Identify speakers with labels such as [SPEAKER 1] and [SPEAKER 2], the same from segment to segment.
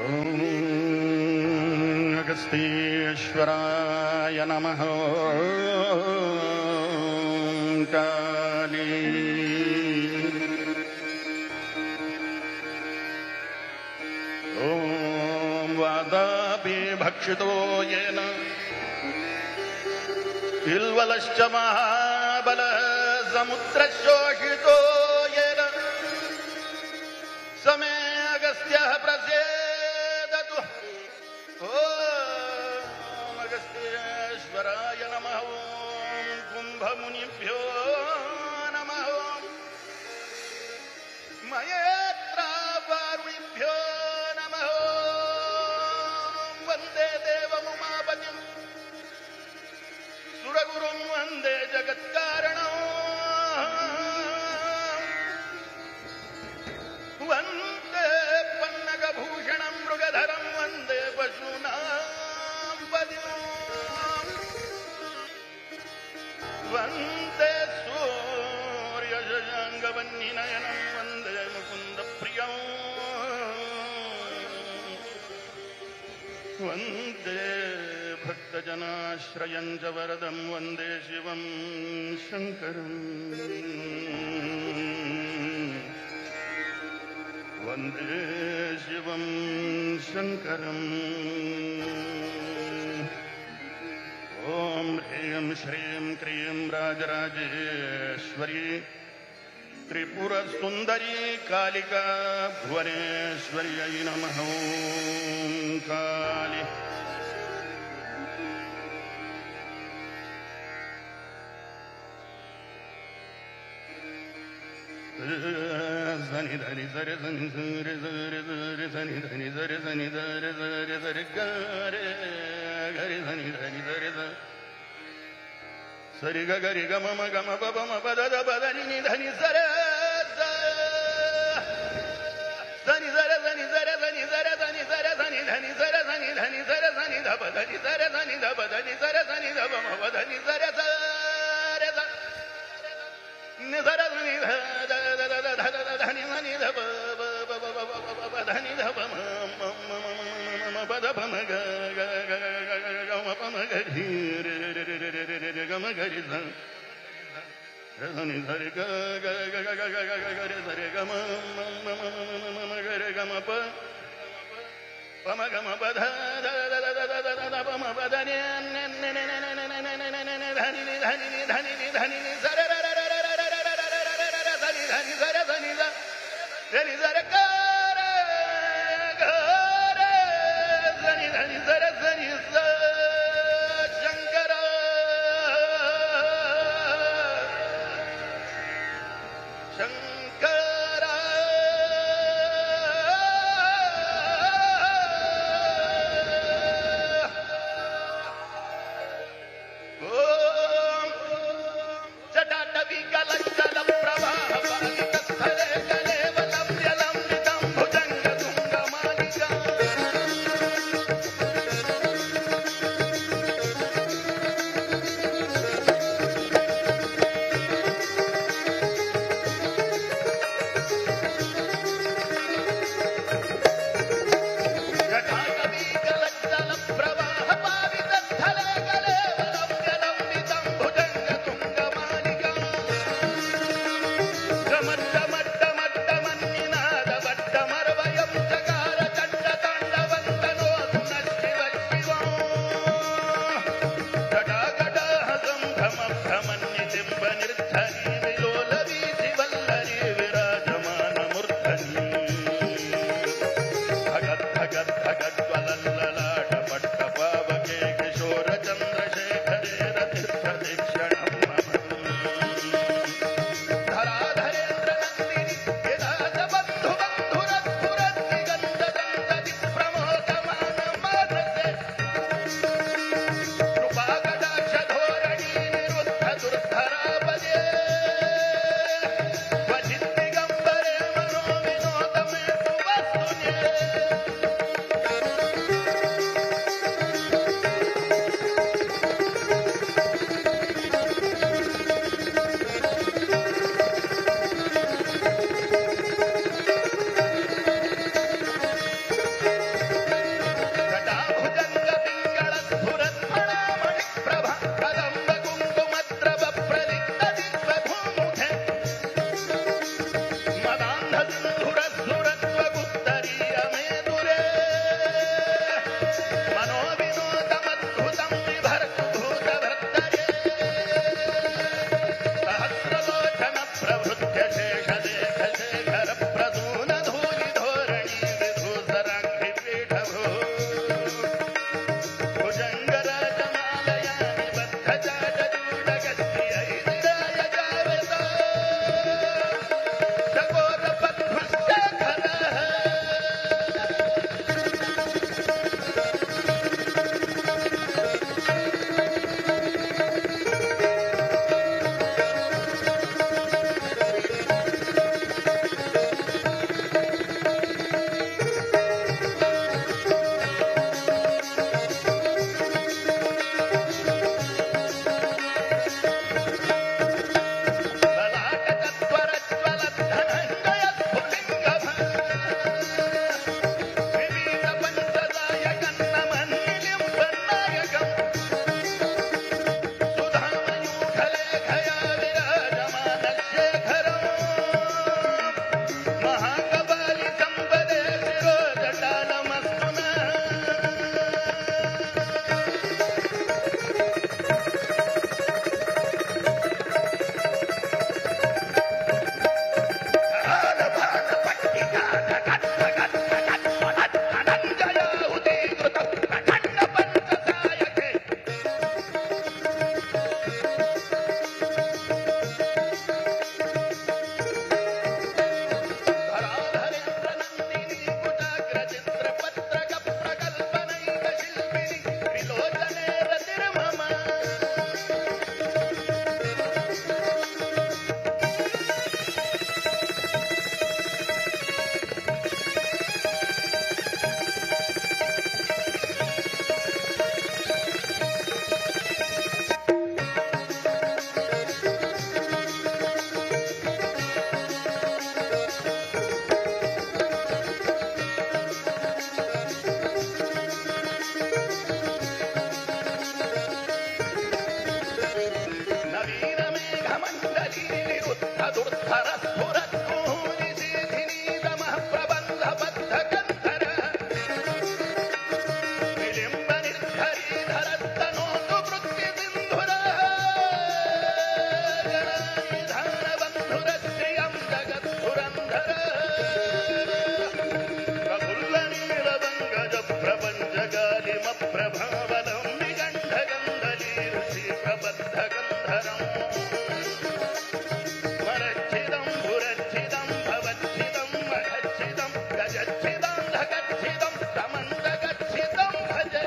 [SPEAKER 1] ಓಂ ಅಗಸ್ತೀಶ್ವರಾಯ ನಮಃ. ಕಾಳಿ ಓಂ ವಾದಾಪಿ ಭಕ್ಷಿತೋ ಯೇನ ಇಲ್ವಲಶ್ಚ ಮಹಾಬಲ ಸಮುದ್ರಶೋಷಿತೋ ಯೇನ ಸಮೇ ಅಗಸ್ತ್ಯ ಪ್ರಸೇದತು. ಓಂ ಅಗಸ್ತ್ಯೇಶ್ವರಾಯ ನಮಃ. ಓಂ ಕುಂಭಮುನಿಭ್ಯೋ ನಮಃ. ಮಯೇತ್ರಾವಾರುಣಿಭ್ಯೋ ನಮಃ. ವಂದೇ ದೇವಮುಮಾಪತಿಂ ಸುರಗುರುಂ ವಂದೇ ಜಗತ್ಕಾರಣಂ. ವಂದೇ ಪನ್ನಗಭೂಷಣಂ ಮೃಗಧರಂ ವಂದೇ ಪಶೂನಾಂ ಪದಿಂ. ವಂದೇ ಸೂರ್ಯಶಶಾಂಗವನ್ನಿನಯನಂ ವಂದೇ ಮುಕುಂದ ಪ್ರಿಯಂ. ವಂದೇ ಭಕ್ತಜನಾಶ್ರಯಂ ಚ ವರದಂ ವಂದೇ ಶಿವಂ ಶಂಕರಂ. ವಂದೇ ಶಿವಂ ಶಂಕರಂ. ಓಂ ಹ್ರೀಂ ಶ್ರೀಂ ಕ್ರೀಂ ರಾಜರಾಜೇಶ್ವರಿ ತ್ರಿಪುರ ಸುಂದರಿ ಕಾಳಿಕಾ ಭುವನೇಶ್ವರ್ಯೈ ನಮಃ. ಓಂ ಕಾಳಿ ಸನಿ ಧನಿ ಸರಿ ಸನಿ ಸರಿ ಸರಿ ಸರಿ ಸನಿ ಧನಿ ಸರಿ ಸನಿ ಧರಿ ಸರಿ ಸರಿ ಗರೆ ಗರಿ ಸನಿ ಧನಿ ಸರಿ ಸರಿ ಗ ಗರಿ ಗ ಮಮ ಗಮ ಪಮ ಮ ಪದ ದ ಪದ ನಿ ಧನಿ ಸರ ಸನಿ ಸರ ಸನಿ ಸರ ಸನಿ ಸರ ಸನಿ ಸರ ಸನಿ ಧನಿ ಸರ ಸನಿ ಧನಿ ಸರ ಸನಿ ಧ ಪದ ನಿ ಸರ ಸನಿ ಧ ಪದ ನಿ ಸರ ಸನಿ ಧ ಮ ಪದ ನಿ ಸರ ಸರ ನಿ ಸರ ಸನಿ ಧ ಧನಿ ಧನಿ ಧ ಪ ಧನಿ ಧ ಪ ಮ ಪದ ಪ ಮ ಗ ಗ ಗ ಗ ಮ ಪ ಮ ಗ ಧೀ ರೆ ರೆ ರೆ ರೆ ರೆ ರೆ ಗ ಮ ಗ ರಿ ಧ ಧನಿ ಧರಿ ಗ ಗ ಗ ಗ ಗ ಗ ಗ ರೆ ಧರಿ ಗ ಮ ಮ ಮ ಮ ಮ ಗ ರೆ ಗ ಮ ಪ ಪ ಮ ಗ ಮ ಪ ಧ ಧ ಧ ಧ ಧ ಧ ಪ ಮ ಪ ಧ ನಿ ನೆ ನೆ ನೆ ನೆ ನೆ ನೆ ನೆ ನೆ ನೆ ಧನಿ ನಿ ಧನಿ ನಿ ಧನಿ ನಿ ಧನಿ ನಿ ಸರ ರ ರ ರ ರ ರ ರ ರ ರ ರ ಧನಿ ಧನಿ ಸರ ಧನಿ ಧ ಧನಿ ಸರ ಗ ರ ಗ ರ ಧನಿ ಧನಿ ಸರ ಧನಿ ಸ ಶಂಕರ ಶಂಕರ. ಓಂ ಜಟಾಟವಿ ಗಲಂಜಲ ಪ್ರವಾಹ ಪರಿತಸ್ಥಲೆ ಕಲೇವಲಂ ಜಲಂ गच्छितं समन्द गच्छितं भजे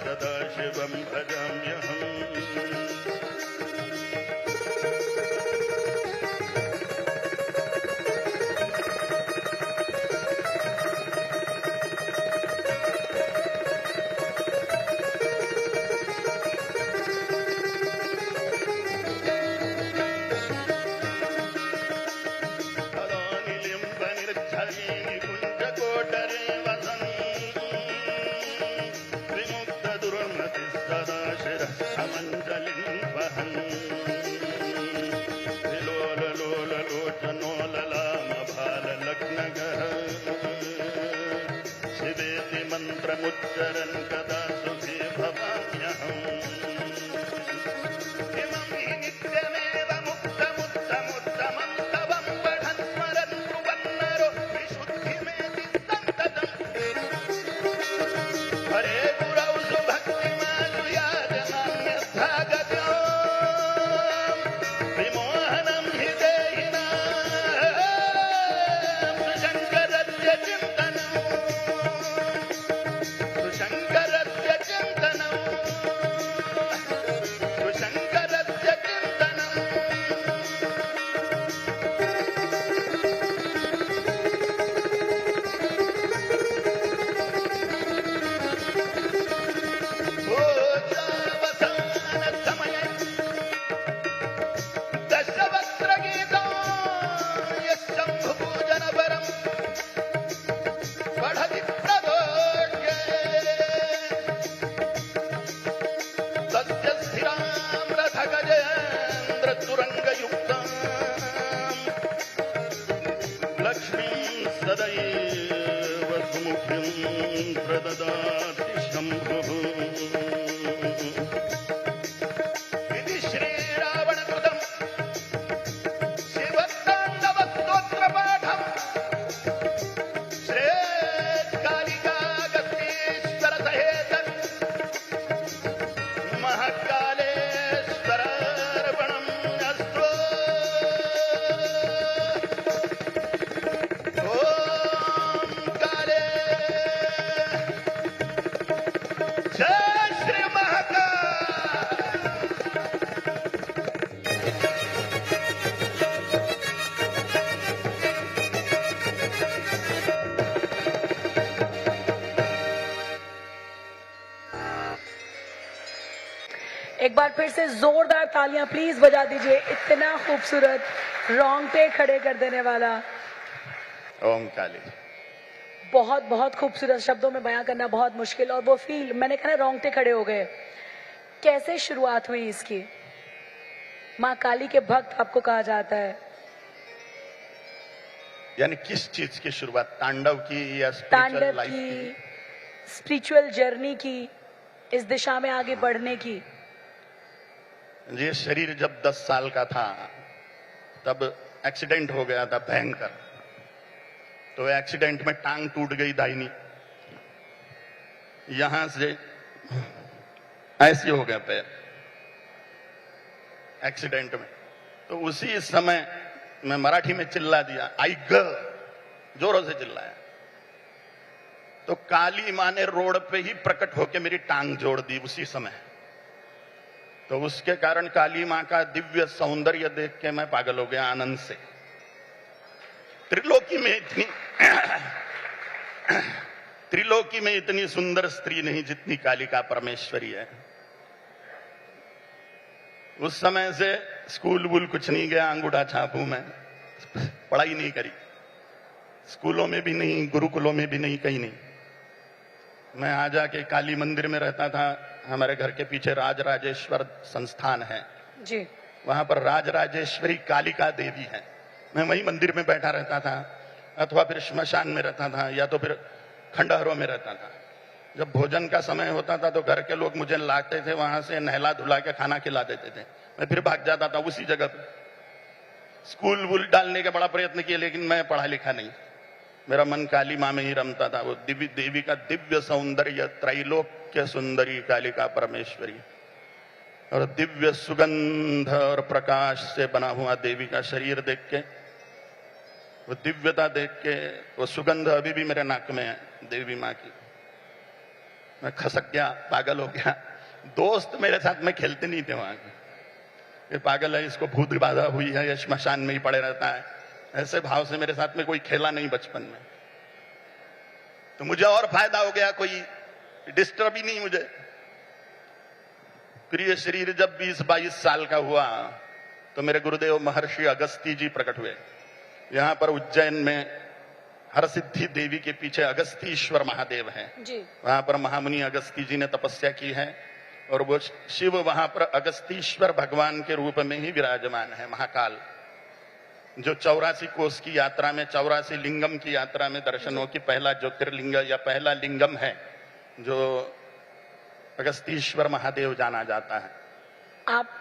[SPEAKER 1] सदा शिवं भजाम्यहम् मंत्रमुच्चरन् कदा सुखी भवाम्यहम् इमं हि नित्यमेव मुक्तमुत्तमुत्तमं स्तवं पठन् स्मरन् ब्रुवन्नरो विशुद्धिमेति सन्ततम् हरे गुरौ सुभक्तिमासु याजनान्यथा गत्यां विमोहनं हि देहिनां सुशङ्करस्य चिन्तनम्
[SPEAKER 2] एक बार फिर से जोरदार तालियां प्लीज बजा दीजिए। इतना खूबसूरत, रोंगटे खड़े कर देने वाला।
[SPEAKER 1] ओम काली।
[SPEAKER 2] बहुत बहुत खूबसूरत, शब्दों में बयां करना बहुत मुश्किल। और वो फील, मैंने कहा रोंगटे खड़े हो गए। कैसे शुरुआत हुई इसकी? माँ काली के भक्त आपको कहा जाता है।
[SPEAKER 1] यानी किस चीज की शुरुआत? तांडव की या
[SPEAKER 2] तांडव
[SPEAKER 1] स्पिरिचुअल लाइफ
[SPEAKER 2] की, स्पिरिचुअल जर्नी की, इस दिशा में आगे बढ़ने की?
[SPEAKER 1] ये शरीर जब 10 साल का था तब एक्सीडेंट हो गया था भयंकर। तो एक्सीडेंट में टांग टूट गई दाहिनी, यहां से ऐसे हो गया पैर एक्सीडेंट में। तो उसी समय मैं मराठी में चिल्ला दिया, आई ग, जोरों से चिल्लाया। तो काली मां ने रोड पे ही प्रकट होकर मेरी टांग जोड़ दी उसी समय। तो उसके कारण काली मां का दिव्य सौंदर्य देख के मैं पागल हो गया आनंद से। त्रिलोकी में इतनी सुंदर स्त्री नहीं जितनी कालिका परमेश्वरी है। उस समय से स्कूल वूल कुछ नहीं गया, अंगूठा छापू मैं, पढ़ाई नहीं करी, स्कूलों में भी नहीं, गुरुकुलों में भी नहीं, कहीं नहीं। मैं आ जाके काली मंदिर में रहता था। हमारे घर के पीछे राजराजेश्वर संस्थान है
[SPEAKER 2] जी,
[SPEAKER 1] वहां पर राजराजेश्वरी कालिका देवी है। मैं वही मंदिर में बैठा रहता था, अथवा फिर श्मशान में रहता था, या तो फिर खंडहरों में रहता था। जब भोजन का समय होता था तो घर के लोग मुझे लाते थे, वहां से नहला धुला के खाना खिला देते थे। मैं फिर भाग जाता था उसी जगह पे। स्कूल वूल डालने का बड़ा प्रयत्न किया, लेकिन मैं पढ़ा लिखा नहीं। मेरा मन काली मां में ही रमता था। वो दिव्य देवी का दिव्य सौंदर्य, त्रैलोक्य सुंदरी कालिका परमेश्वरी, और दिव्य सुगंध और प्रकाश से बना हुआ देवी का शरीर देख के, वो दिव्यता देख के, वो सुगंध अभी भी मेरे नाक में है देवी मां की। मैं खसक गया, पागल हो गया। दोस्त मेरे साथ में खेलते नहीं थे वहां के, ये पागल है, इसको भूत बाधा हुई है, ये श्मशान में ही पड़े रहता है, ऐसे भाव से मेरे साथ में कोई खेला नहीं बचपन में। तो मुझे और फायदा हो गया, कोई डिस्टर्ब ही नहीं मुझे। फिर ये शरीर जब 20-22 साल का हुआ तो मेरे गुरुदेव महर्षि अगस्ती जी प्रकट हुए। यहां पर उज्जैन में हरसिद्धि देवी के पीछे अगस्तीश्वर महादेव हैं
[SPEAKER 2] जी।
[SPEAKER 1] वहां पर महामुनि अगस्ती जी ने तपस्या की है, और वो शिव वहां पर अगस्तीश्वर भगवान के रूप में ही विराजमान है। महाकाल जो 84 कोस की यात्रा में, 84 लिंगम की यात्रा में दर्शनों की पहला ज्योतिर्लिंग या पहला लिंगम है, जो अगस्तीश्वर महादेव जाना जाता है।
[SPEAKER 2] आप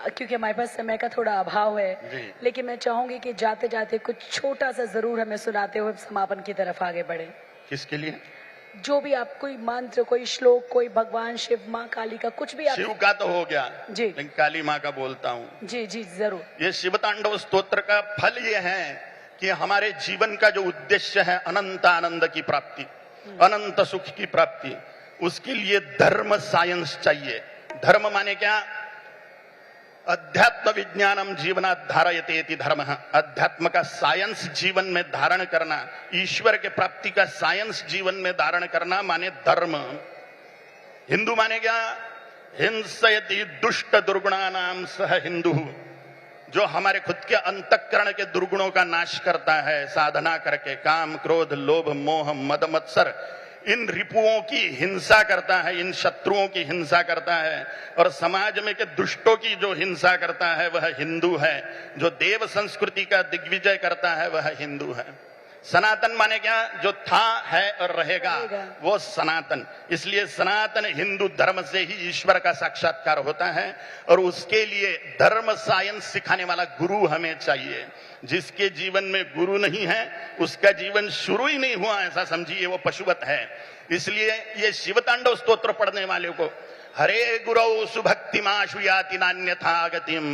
[SPEAKER 2] क्योंकि हमारे पास समय का थोड़ा अभाव है, लेकिन मैं चाहूंगी कि जाते जाते कुछ छोटा सा जरूर हमें सुनाते हुए समापन की तरफ आगे बढ़े।
[SPEAKER 1] किसके लिए?
[SPEAKER 2] जो भी आप, कोई मंत्र, कोई श्लोक, कोई भगवान शिव, माँ काली का, कुछ भी आप।
[SPEAKER 1] शिव का तो हो गया
[SPEAKER 2] जी,
[SPEAKER 1] लेकिन काली माँ का बोलता हूँ।
[SPEAKER 2] जी जी जरूर।
[SPEAKER 1] ये शिव तांडव स्तोत्र का फल ये है कि हमारे जीवन का जो उद्देश्य है अनंत आनंद की प्राप्ति, अनंत सुख की प्राप्ति, उसके लिए धर्म साइंस चाहिए। धर्म माने क्या? अध्यात्म विज्ञानम जीवनात् धारयते इति धर्म। अध्यात्म का साइंस जीवन में धारण करना, ईश्वर के प्राप्ति का साइंस जीवन में धारण करना माने धर्म। हिंदू माने क्या? हिंसयति दुष्ट दुर्गुणानाम सह हिंदू, जो हमारे खुद के अंतःकरण के दुर्गुणों का नाश करता है साधना करके, काम क्रोध लोभ मोह मद मत्सर, इन रिपुओं की हिंसा करता है, इन शत्रुओं की हिंसा करता है, और समाज में के दुष्टों की जो हिंसा करता है वह हिंदू है। जो देव संस्कृति का दिग्विजय करता है वह हिंदू है। सनातन माने क्या? जो था है और रहेगा, वो सनातन। इसलिए सनातन हिंदू धर्म से ही ईश्वर का साक्षात्कार होता है, और उसके लिए धर्म साइंस सिखाने वाला गुरु हमें चाहिए। जिसके जीवन में गुरु नहीं है उसका जीवन शुरू ही नहीं हुआ, ऐसा समझिए, वो पशुवत है। इसलिए ये शिव तांडव स्तोत्र पढ़ने वाले को हरे गुरौ सुभक्तिमाशु याति नान्यथा गतिम,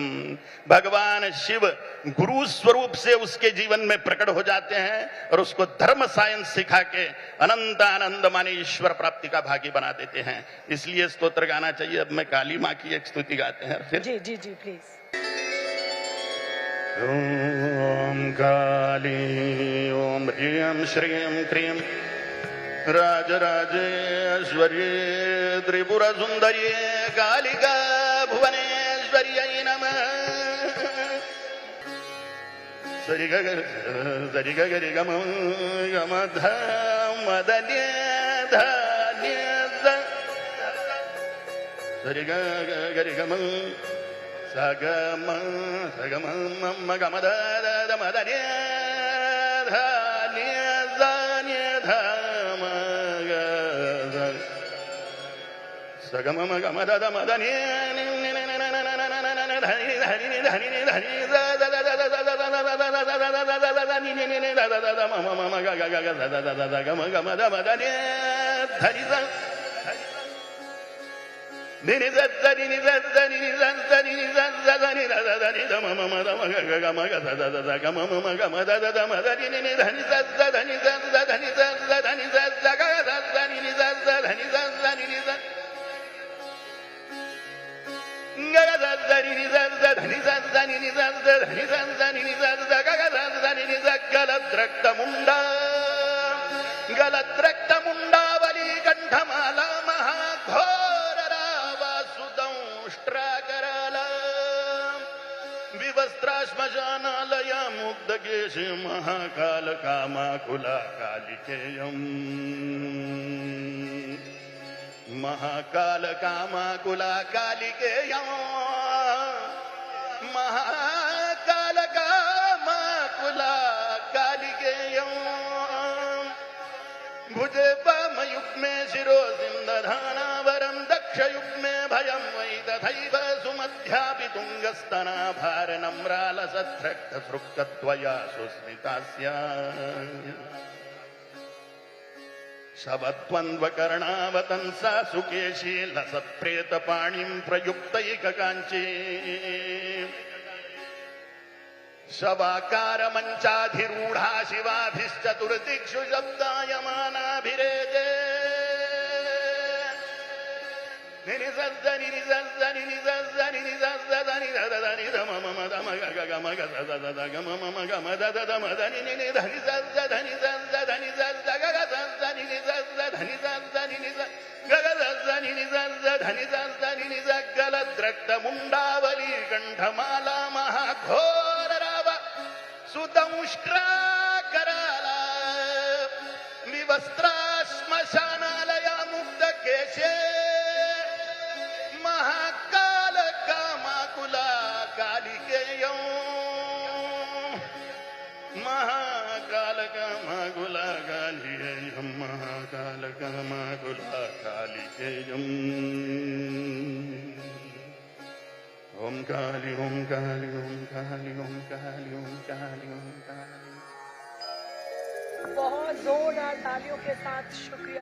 [SPEAKER 1] भगवान शिव गुरु स्वरूप से उसके जीवन में प्रकट हो जाते हैं और उसको धर्म साइंस सिखा के अनंत आनंद माने ईश्वर प्राप्ति का भागी बना देते हैं। इसलिए स्तोत्र गाना चाहिए। अब मैं काली माँ की एक स्तुति गाते हैं फिर।
[SPEAKER 2] जी जी जी प्लीज।
[SPEAKER 1] ओम काली ओम ह्रीं श्रीं क्रीं राजराजेश्वर्ये Tripura सुंदर्ये Kalika Sari ga ga ri ga ma dha ma da ni dha ni za. Sari ga ri ga ma sa ga ma ma ga ma da ma da ni dha ni za ni dha ma ga za. Sa ga ma da ma da ni गलद्रक्तमुण्डावली कण्ठमाला महाघोररावासुदंष्ट्राकराला विवस्त्राश्मशानालया मुग्धकेशे महाकालकामाकुला कालिकेयम् महाकालकामाकुला कालिकेयम् महाकालकामाकुला कालिकेयम् भुजे वामयुग्मे शिरो सिन्धधानावरं दक्षयुग्मे भयं वै तथैव सुमध्यापि तुङ्गस्तनाभारनम्रालसद्रक्तसृक्तत्वया सुस्मितास्या शवत्वन्वकर्णावतंसा सुकेशी लसत्प्रेतपाणिं प्रयुक्तैककाञ्ची शवाकारमञ्चाधिरूढा शिवाभिश्चतुर्दिक्षु शब्दायमानाभिरेजे गलद्रक्तमुण्डावली कण्ठमाला महाघोररावा सुदंष्ट्राकराला विवस्त्राश्मशानालया मुग्धकेशे महाकालकामाकुला कालिकेयम् महाकालकामाकुला कालिकेयम् महाकालकामाकुला कालिकेयम् ओम काली ओम काली ओम काली ओम काली ओम काली ओम काली।
[SPEAKER 2] बहुत जोरदार तालियों के साथ शुक्रिया।